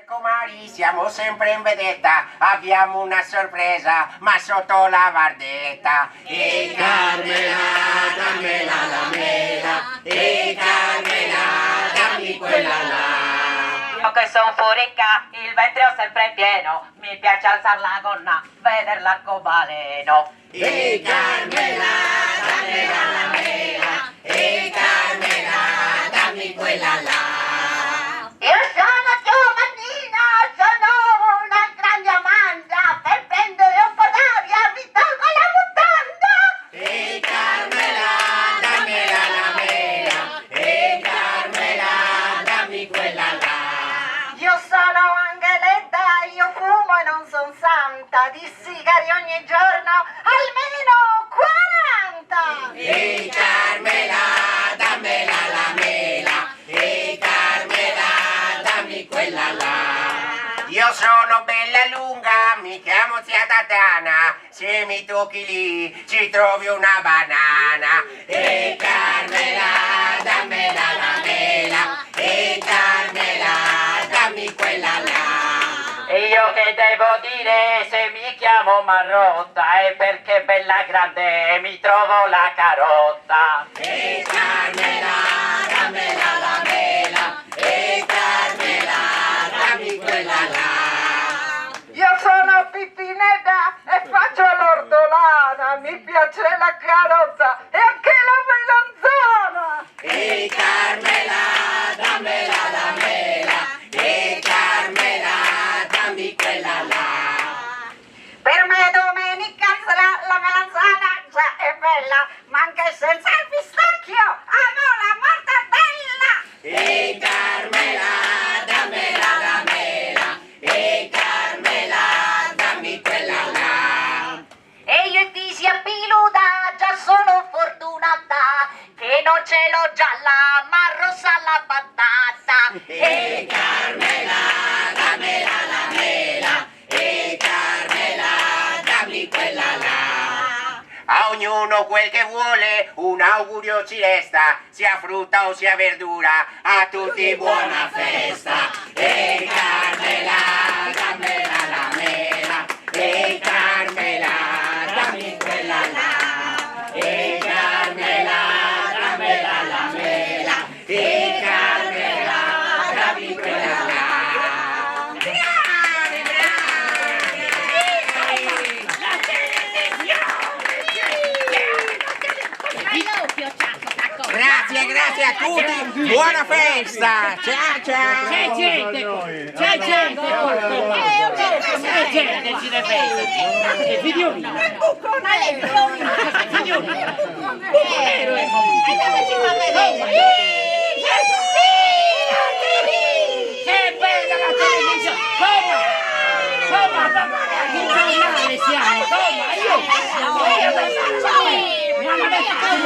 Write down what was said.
Comari, siamo sempre in vedetta, abbiamo una sorpresa, ma sotto la vardetta. E Carmela, dammela la mela, e Carmela, dammi quella là. Io che son furica, il ventre ho sempre pieno, mi piace alzar la gonna, veder l'arcobaleno. E Carmela, dammela la mela, e Carmela, dammi quella là. Io sono Giovannina, sono una grande amanda, per prendere un po' d'aria mi tolgo la mutanda. E Carmela, dammela la mela, e Carmela, dammi quella là. Io sono Angeletta, io fumo e non son santa, di sigari ogni giorno almeno 40. E Carmela, dammela la mela, e Carmela, dammi quella là. Io sono bella lunga, mi chiamo zia Tatana, se mi tocchi lì ci trovi una banana. E Carmela, dammela la mela, e Carmela, dammi quella là. E io che devo dire se mi chiamo Marrotta è perché bella grande mi trovo la carotta. E Carmela, dammela la mela, e Carmela, dammi quella là. Io sono Pipinetta e faccio l'ortolana, mi piace la carota e anche la melanzana. E Carmela, dammela la mela, e Carmela, dammi quella là. Per me domenica sarà la melanzana, già è bella, ma anche senza il pistacchio amo la mortadella. E Carmela, dammela la mela, e Carmela, dammi quella là. E io ti sia piluda, già sono fortunata, che non ce l'ho gialla, ma rossa la patata. E Carmela, dammela la mela, e Carmela, dammi quella là. A ognuno quel che vuole, un augurio ci resta, sia frutta o sia verdura, a tutti buona festa. E Carmela, dammela la mela, e Carmela, dammi quella là. E Carmela, dammela la mela, e Carmela, dammi quella là. Bravi, bravi! Grazie a tutti, buona festa, ciao ciao! C'è gente ci deve essere. Figlioli. Figlioli. Vero è che bella la televisione. Come che giornale siamo? Come? Mi hanno detto come?